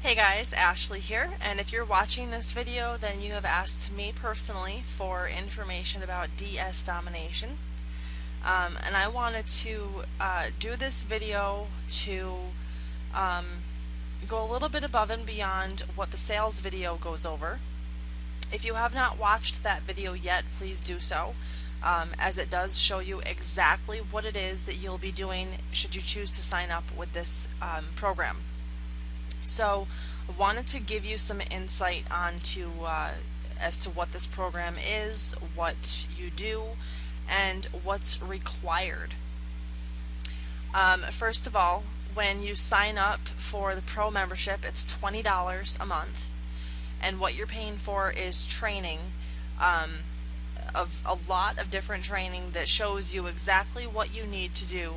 Hey guys, Ashley here, and if you're watching this video, then you have asked me personally for information about DS Domination. And I wanted to do this video to go a little bit above and beyond what the sales video goes over. If you have not watched that video yet, please do so, as it does show you exactly what it is that you'll be doing should you choose to sign up with this program. So I wanted to give you some insight onto as to what this program is, what you do, and what's required. First of all, when you sign up for the Pro membership, it's $20 a month, and what you're paying for is training, of a lot of different training that shows you exactly what you need to do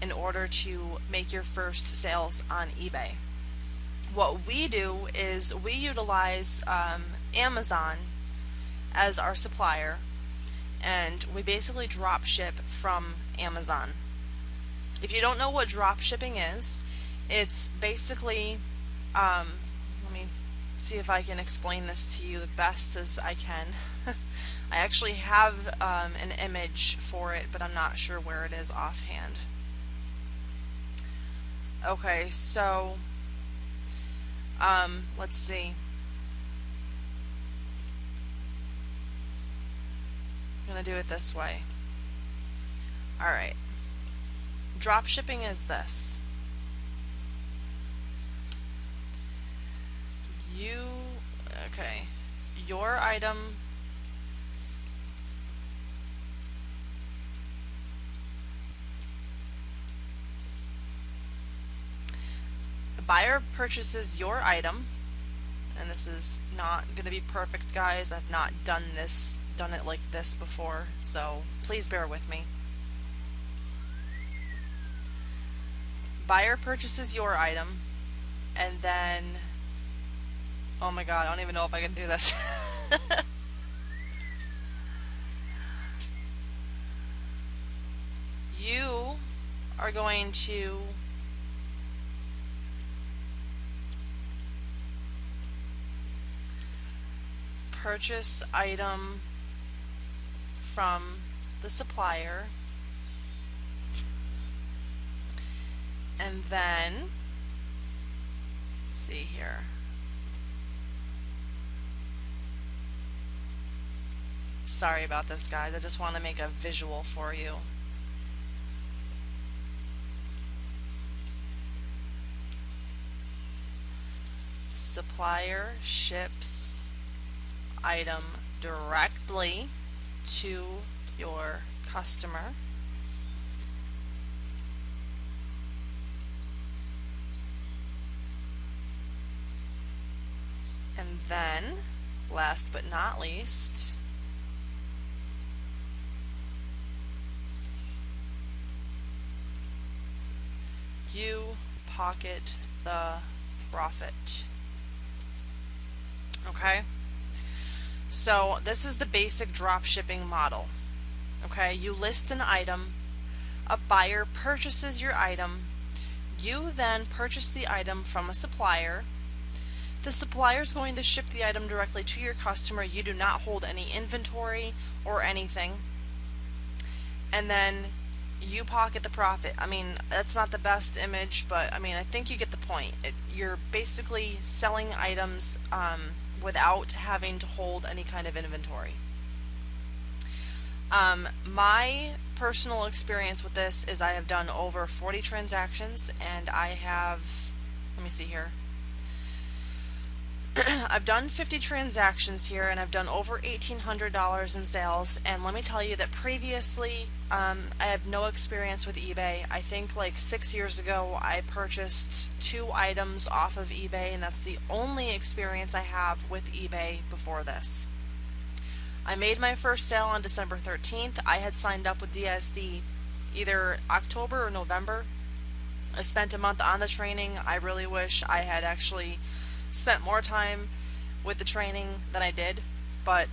in order to make your first sales on eBay. What we do is we utilize Amazon as our supplier, and we basically drop ship from Amazon. If you don't know what drop shipping is, it's basically, let me see if I can explain this to you the best as I can. I actually have an image for it, but I'm not sure where it is offhand. Okay, so let's see. I'm gonna do it this way. Alright. Drop shipping is this. Your item the buyer purchases your item, and this is not going to be perfect, guys. I've not done it like this before, so please bear with me. Buyer purchases your item, and then, oh my god, I don't even know if I can do this. You are going to purchase item from the supplier, and then, let's see here. Sorry about this, guys. I just want to make a visual for you. Supplier ships item directly to your customer, and then, last but not least, you pocket the profit. Okay? So this is the basic drop shipping model. Okay, you list an item, a buyer purchases your item, you then purchase the item from a supplier. The supplier is going to ship the item directly to your customer. You do not hold any inventory or anything. And then you pocket the profit. I mean, that's not the best image, but I mean, I think you get the point. You're basically selling items without having to hold any kind of inventory. My personal experience with this is I have done over 40 transactions, and I have, let me see here, I've done 50 transactions here, and I've done over $1,800 in sales, and let me tell you that previously I had no experience with eBay. I think like 6 years ago I purchased 2 items off of eBay, and that's the only experience I have with eBay before this. I made my first sale on December 13th. I had signed up with DSD either October or November. I spent a month on the training. I really wish I had actually spent more time with the training than I did, but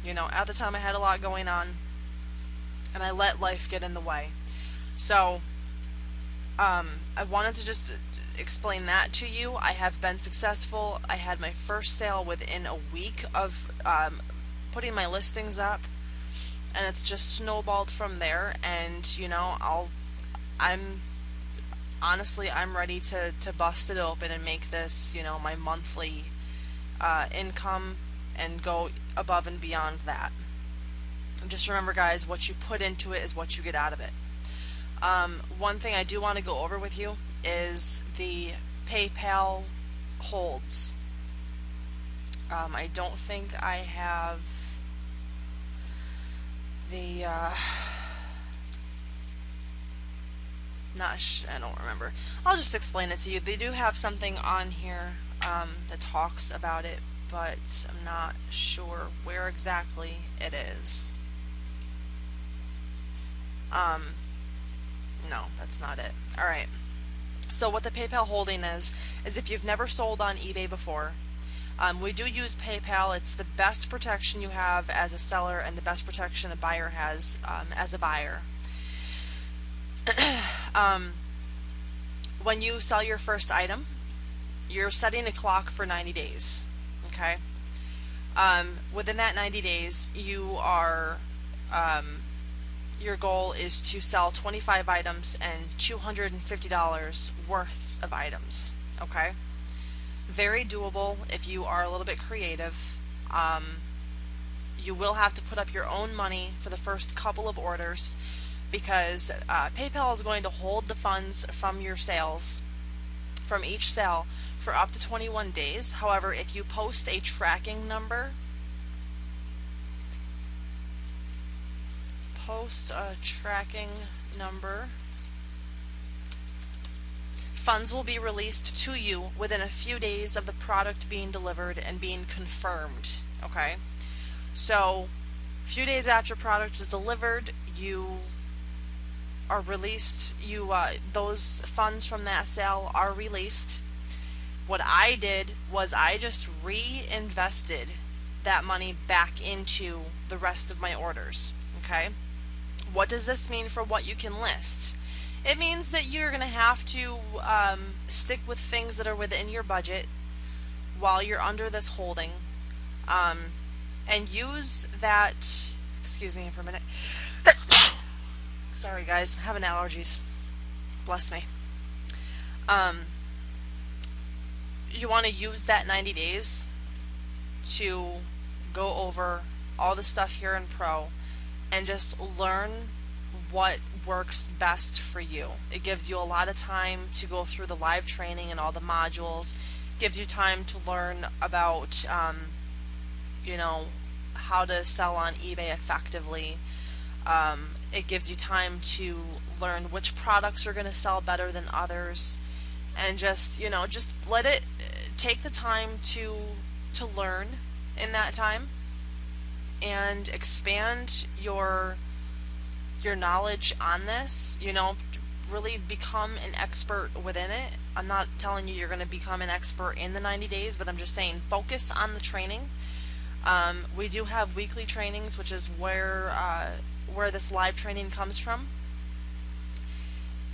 you know, at the time I had a lot going on, and I let life get in the way. So I wanted to just explain that to you. I have been successful. I had my first sale within a week of putting my listings up, and it's just snowballed from there. And you know, I'm honestly, I'm ready to bust it open and make this, you know, my monthly income and go above and beyond that. Just remember, guys, what you put into it is what you get out of it. One thing I do want to go over with you is the PayPal holds. I don't think I have the I don't remember. I'll just explain it to you. They do have something on here that talks about it, but I'm not sure where exactly it is. No, that's not it. Alright. So what the PayPal holding is if you've never sold on eBay before, we do use PayPal. It's the best protection you have as a seller and the best protection a buyer has as a buyer. When you sell your first item, you're setting a clock for 90 days. Okay? Within that 90 days, you are your goal is to sell 25 items and $250 worth of items. Okay? Very doable if you are a little bit creative. You will have to put up your own money for the first couple of orders, because PayPal is going to hold the funds from your sales, from each sale, for up to 21 days. However, if you post a tracking number, funds will be released to you within a few days of the product being delivered and being confirmed. Okay? So, a few days after product is delivered, you are released, those funds from that sale are released. What I did was I just reinvested that money back into the rest of my orders. Okay? What does this mean for what you can list? It means that you're going to have to stick with things that are within your budget while you're under this holding, and use that, excuse me for a minute. Sorry guys, I'm having allergies. Bless me. You want to use that 90 days to go over all the stuff here in Pro and just learn what works best for you. It gives you a lot of time to go through the live training and all the modules. It gives you time to learn about you know, how to sell on eBay effectively. It gives you time to learn which products are going to sell better than others, and just, you know, just let it take the time to learn in that time and expand your knowledge on this. You know, really become an expert within it. I'm not telling you you're going to become an expert in the 90 days, but I'm just saying focus on the training. We do have weekly trainings, which is where this live training comes from.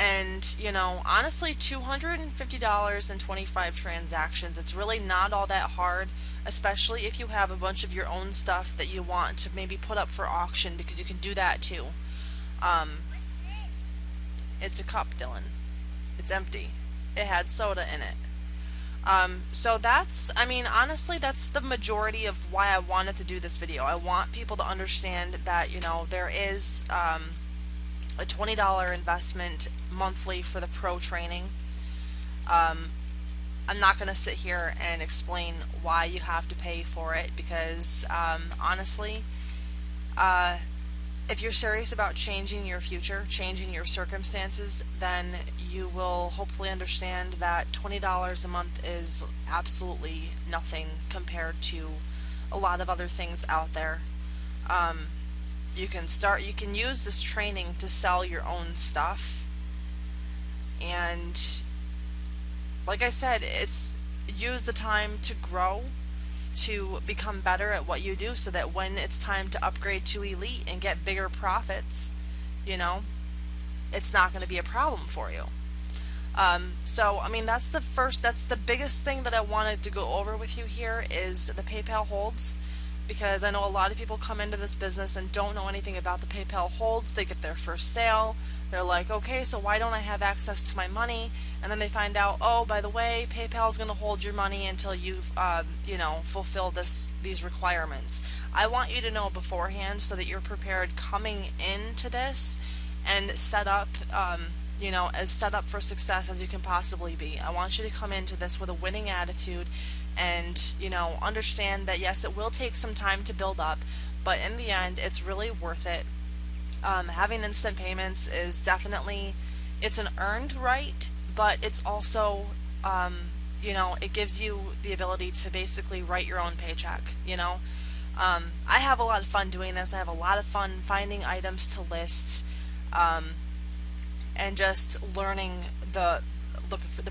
And, you know, honestly, $250 and 25 transactions. It's really not all that hard, especially if you have a bunch of your own stuff that you want to maybe put up for auction, because you can do that too. It's a cup, Dylan. It's empty. It had soda in it. So that's, I mean, honestly, that's the majority of why I wanted to do this video. I want people to understand that, you know, there is a $20 investment monthly for the pro training. I'm not going to sit here and explain why you have to pay for it, because honestly, if you're serious about changing your future, changing your circumstances, then you will hopefully understand that $20 a month is absolutely nothing compared to a lot of other things out there. You can use this training to sell your own stuff, and like I said, use the time to grow, to become better at what you do, so that when it's time to upgrade to Elite and get bigger profits, you know, it's not going to be a problem for you. So, I mean, that's the biggest thing that I wanted to go over with you here is the PayPal holds, because I know a lot of people come into this business and don't know anything about the PayPal holds. They get their first sale, they're like, okay, so why don't I have access to my money? And then they find out, oh, by the way, PayPal is going to hold your money until you've, fulfill these requirements. I want you to know beforehand so that you're prepared coming into this and set up, as set up for success as you can possibly be. I want you to come into this with a winning attitude and, understand that yes, it will take some time to build up, but in the end, it's really worth it. Having instant payments is definitely, it's an earned right, but it's also, it gives you the ability to basically write your own paycheck, I have a lot of fun doing this. I have a lot of fun finding items to list, and just learning the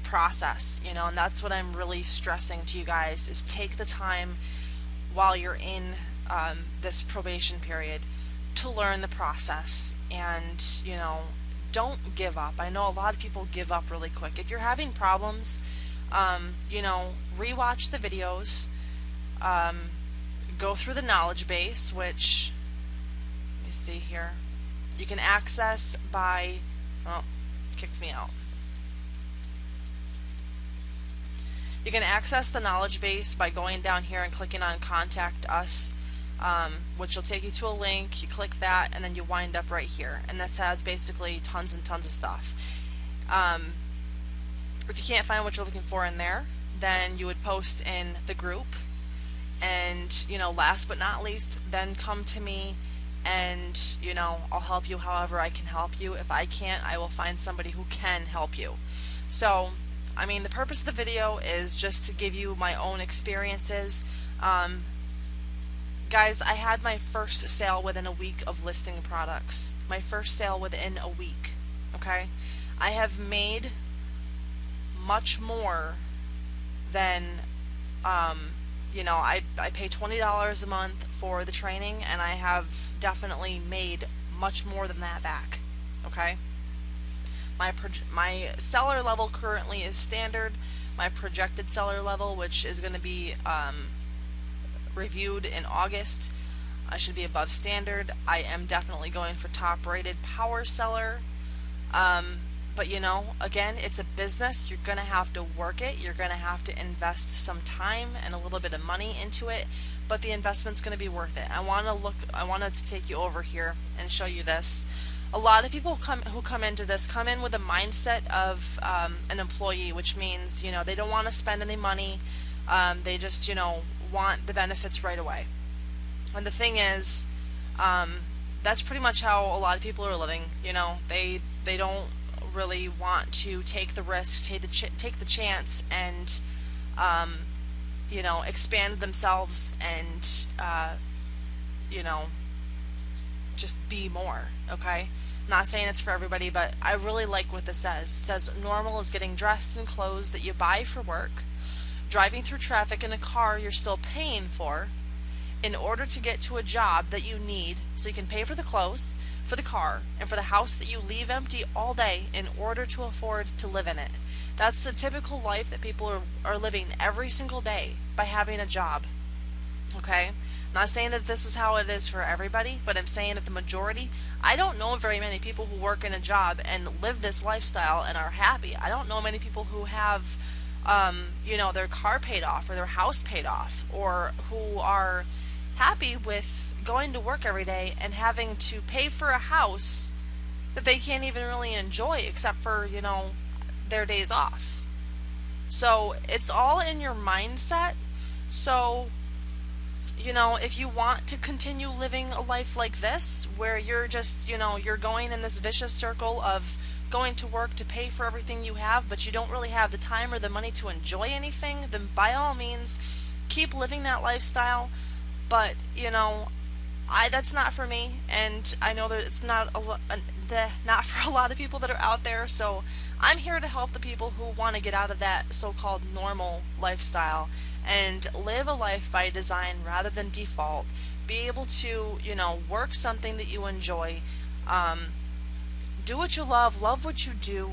process, and that's what I'm really stressing to you guys, is take the time while you're in this probation period to learn the process, and don't give up. I know a lot of people give up really quick. If you're having problems, rewatch the videos, go through the knowledge base, which, let me see here, you can access by, oh, kicked me out. You can access the knowledge base by going down here and clicking on Contact Us, which will take you to a link. You click that and then you wind up right here, and this has basically tons and tons of stuff. If you can't find what you're looking for in there, then you would post in the group, and last but not least, then come to me and I'll help you however I can help you. If I can't, I will find somebody who can help you. So I mean, the purpose of the video is just to give you my own experiences. Guys, I had my first sale within a week of listing products. My first sale within a week, okay? I have made much more than, I pay $20 a month for the training, and I have definitely made much more than that back, okay? My seller level currently is standard. My projected seller level, which is going to be reviewed in August, I should be above standard. I am definitely going for top rated power seller. But again, it's a business. You're going to have to work it. You're going to have to invest some time and a little bit of money into it, but the investment's going to be worth it. I wanted to take you over here and show you this. A lot of people who come into this come in with a mindset of an employee, which means they don't want to spend any money. They just want the benefits right away. And the thing is, that's pretty much how a lot of people are living. They don't really want to take the risk, take the chance, and expand themselves and just be more. Okay, not saying it's for everybody, but I really like what this says. It says normal is getting dressed in clothes that you buy for work, driving through traffic in a car you're still paying for in order to get to a job that you need so you can pay for the clothes, for the car, and for the house that you leave empty all day in order to afford to live in it. That's the typical life that people are living every single day by having a job. Okay? Not saying that this is how it is for everybody, but I'm saying that the majority, I don't know very many people who work in a job and live this lifestyle and are happy. I don't know many people who have their car paid off or their house paid off, or who are happy with going to work every day and having to pay for a house that they can't even really enjoy except for, their days off. So it's all in your mindset. So, if you want to continue living a life like this, where you're just, you're going in this vicious circle of going to work to pay for everything you have, but you don't really have the time or the money to enjoy anything, then by all means, keep living that lifestyle. But, that's not for me, and I know that it's not for a lot of people that are out there, so I'm here to help the people who want to get out of that so-called normal lifestyle and live a life by design rather than default. Be able to, work something that you enjoy, do what you love what you do,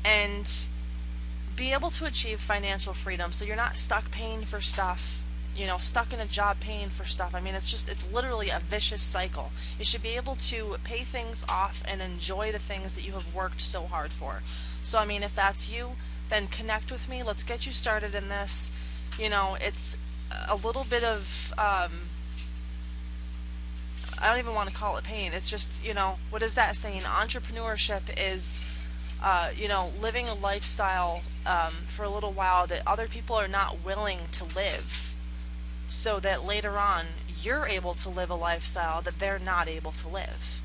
and be able to achieve financial freedom so you're not stuck paying for stuff, stuck in a job paying for stuff. I mean, it's literally a vicious cycle. You should be able to pay things off and enjoy the things that you have worked so hard for. So, I mean, if that's you, then connect with me. Let's get you started in this. It's a little bit of, I don't even want to call it pain. It's just, what is that saying? Entrepreneurship is, living a lifestyle for a little while that other people are not willing to live, so that later on you're able to live a lifestyle that they're not able to live.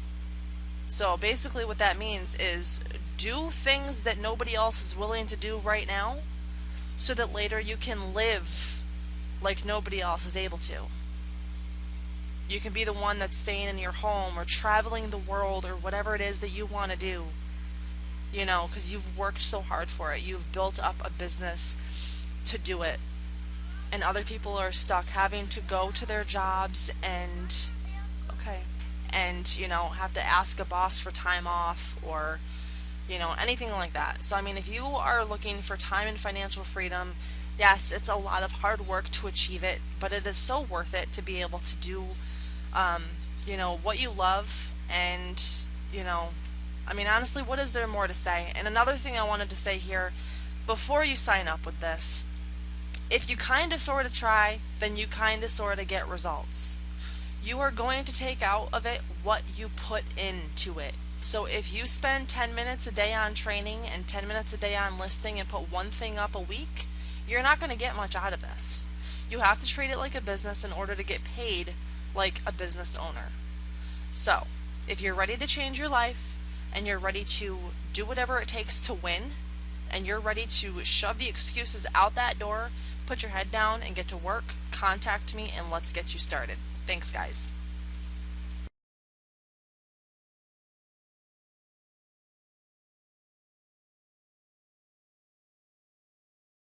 So basically what that means is do things that nobody else is willing to do right now, so that later you can live like nobody else is able to. You can be the one that's staying in your home or traveling the world or whatever it is that you want to do, because you've worked so hard for it. You've built up a business to do it. And other people are stuck having to go to their jobs and, have to ask a boss for time off or, anything like that. So, I mean, if you are looking for time and financial freedom, yes, it's a lot of hard work to achieve it, but it is so worth it to be able to do, what you love. And, I mean, honestly, what is there more to say? And another thing I wanted to say here, before you sign up with this, if you kind of sort of try, then you kind of sort of get results. You are going to take out of it what you put into it. So if you spend 10 minutes a day on training and 10 minutes a day on listing and put one thing up a week, you're not going to get much out of this. You have to treat it like a business in order to get paid like a business owner. So if you're ready to change your life and you're ready to do whatever it takes to win, and you're ready to shove the excuses out that door, put your head down and get to work, contact me and let's get you started. Thanks, guys.